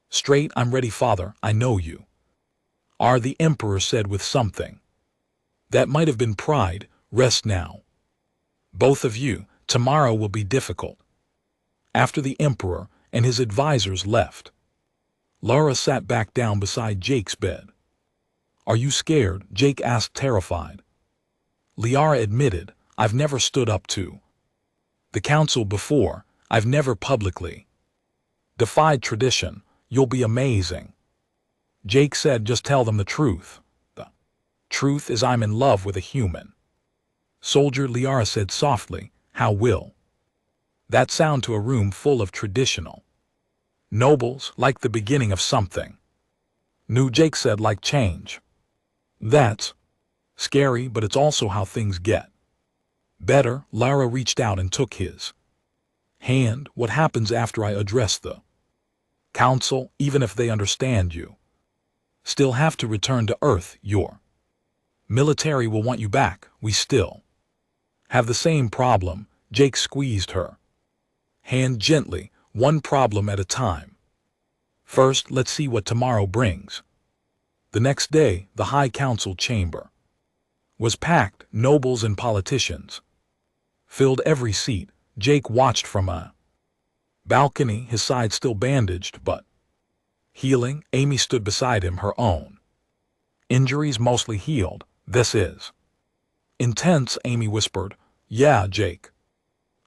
straight. I'm ready, father. I know you are, the Emperor said with something that might have been pride. Rest now, both of you. Tomorrow will be difficult. After the Emperor and his advisors left, Lara sat back down beside Jake's bed. Are you scared? Jake asked, terrified. Liara admitted, I've never stood up to the council before. I've never publicly defied tradition. You'll be amazing. Jake said, just tell them the truth. The truth is I'm in love with a human soldier. Liara said softly. How will that sound to a room full of traditional nobles? Like the beginning of something new, Jake said, like change. That's scary, but it's also how things get better. Lara reached out and took his hand. What happens after I address the council? Even if they understand, you still have to return to Earth. Your military will want you back. We still have the same problem. Jake squeezed her hand gently. One problem at a time. First, let's see what tomorrow brings. The next day, the High Council chamber was packed. Nobles and politicians filled every seat. Jake watched from a balcony, his side still bandaged but healing. Amy stood beside him, her own injuries mostly healed. This is intense, Amy whispered. Yeah, Jake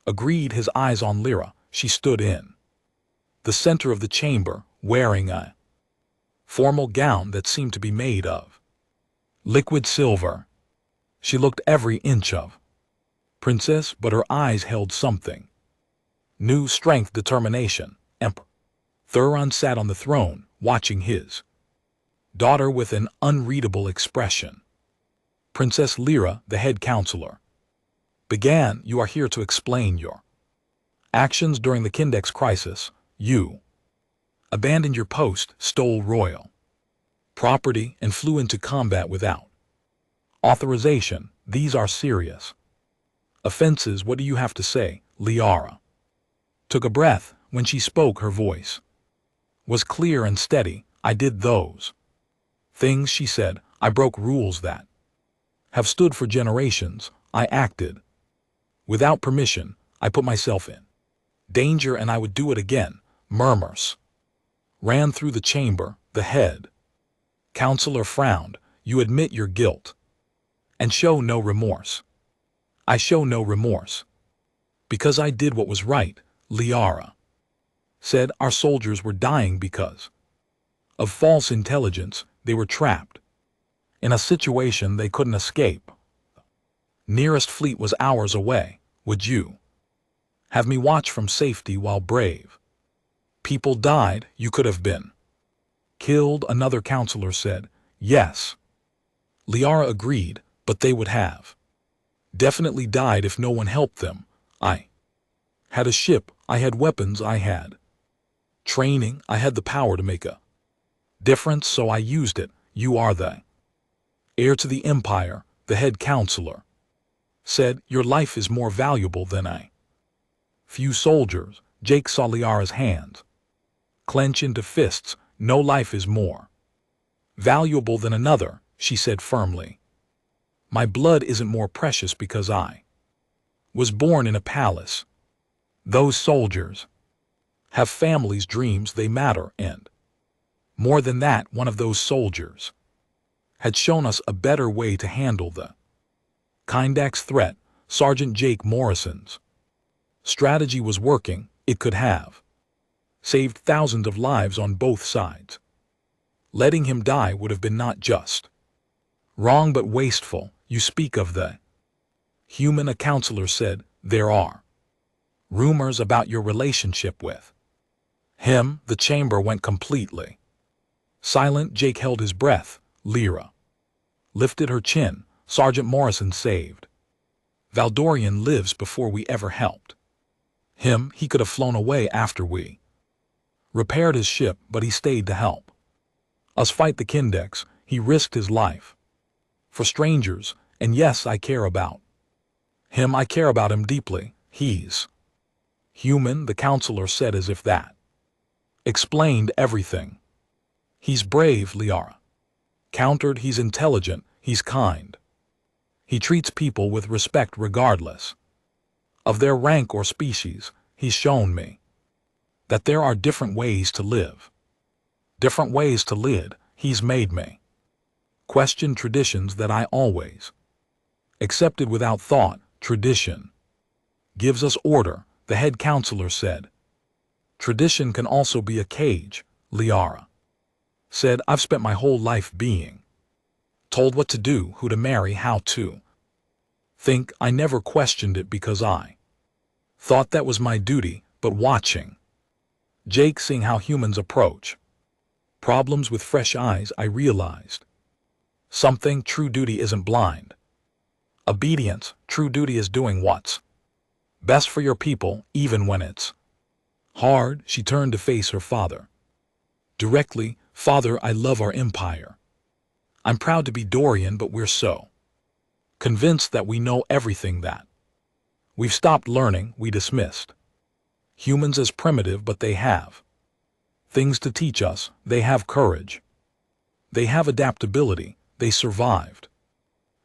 agreed, his eyes on Lyra. She stood in the center of the chamber, wearing a formal gown that seemed to be made of liquid silver. She looked every inch of princess, but her eyes held something new, strength, determination. Emperor Thuron sat on the throne, watching his daughter with an unreadable expression. Princess Lyra, the head counselor, began. You are here to explain your actions during the Kindex crisis. You abandoned your post, stole royal property, and flew into combat without authorization. These are serious offenses. What do you have to say? Liara took a breath. When she spoke, her voice was clear and steady. I did those things, she said. I broke rules that have stood for generations. I acted without permission. I put myself in danger, and I would do it again. Murmurs ran through the chamber. The head counselor frowned. You admit your guilt. And show no remorse. I show no remorse. Because I did what was right, Liara said. Our soldiers were dying because of false intelligence. They were trapped in a situation they couldn't escape. Nearest fleet was hours away. Would you have me watch from safety while brave people died? You could have been killed, another counselor said. Yes, Liara agreed, but they would have definitely died if no one helped them. I had a ship, I had weapons, I had training, I had the power to make a difference, so I used it. You are the heir to the empire, the head counselor said. Your life is more valuable than a few soldiers. Jake saw Liara's hands clench into fists. No life is more valuable than another, she said firmly. My blood isn't more precious because I was born in a palace. Those soldiers have families, dreams, they matter, and more than that, one of those soldiers had shown us a better way to handle the Kindak's threat. Sergeant Jake Morrison's strategy was working. It could have saved thousands of lives on both sides. Letting him die would have been not just wrong but wasteful. You speak of the human, a counselor said. There are rumors about your relationship with him. The chamber went completely silent. Jake held his breath. Lyra lifted her chin. Sergeant Morrison saved Valdorian lives before we ever helped him. He could have flown away after we repaired his ship, but he stayed to help us fight the Kindaks. He risked his life for strangers, and yes, I care about him. I care about him deeply. He's human, the counselor said, as if that explained everything. He's brave, Liara countered. He's intelligent, he's kind. He treats people with respect regardless of their rank or species. He's shown me that there are different ways to live, different ways to lead. He's made me question traditions that I always accepted without thought. Tradition gives us order, the head counselor said. Tradition can also be a cage, Liara said. I've spent my whole life being told what to do, who to marry, how to think. I never questioned it because I thought that was my duty, but watching Jake, seeing how humans approach problems with fresh eyes, I realized something. True duty isn't blind obedience. True duty is doing what's best for your people, even when it's hard. She turned to face her father directly. Father, I love our empire. I'm proud to be Dorian, but we're so convinced that we know everything that we've stopped learning. We dismissed humans as primitive, but they have things to teach us. They have courage. They have adaptability. They survived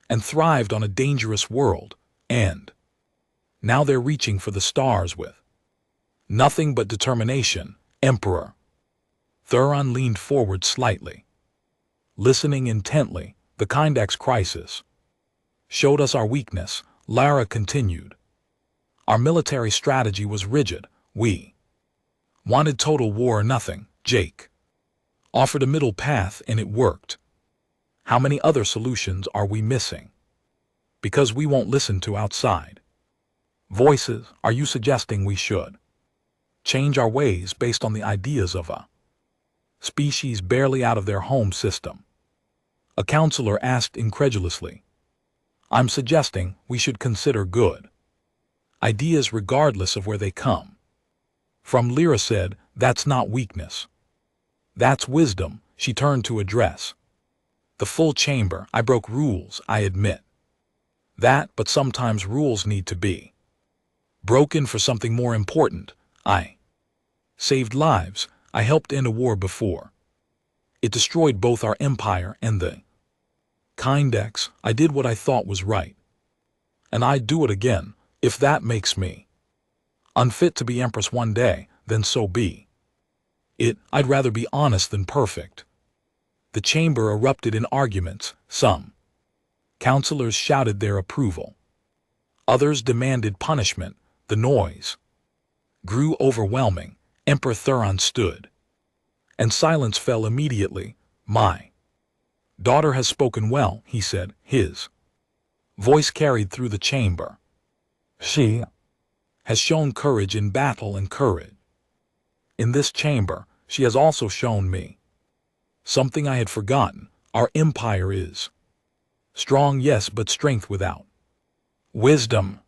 and thrived on a dangerous world, and now they're reaching for the stars with nothing but determination. Emperor Thuron leaned forward slightly, listening intently. The Kindak's crisis showed us our weakness, Lara continued. Our military strategy was rigid. We wanted total war or nothing. Jake offered a middle path, and it worked. How many other solutions are we missing because we won't listen to outside voices? Are you suggesting we should change our ways based on the ideas of a species barely out of their home system? A counselor asked incredulously. I'm suggesting we should consider good ideas regardless of where they come from. Lyra said. That's not weakness. That's wisdom. She turned to address the full chamber. I broke rules, I admit that, but sometimes rules need to be broken for something more important. I saved lives. I helped end a war before it destroyed both our empire and the Kindaks. I did what I thought was right, and I'd do it again. If that makes me unfit to be empress one day, then so be it. I'd rather be honest than perfect. The chamber erupted in arguments. Some counselors shouted their approval. Others demanded punishment. The noise grew overwhelming. Emperor Thuron stood, and silence fell immediately. My daughter has spoken well, he said, his voice carried through the chamber. She has shown courage in battle and courage. In this chamber, she has also shown me something I had forgotten. Our empire is strong, yes, but strength without wisdom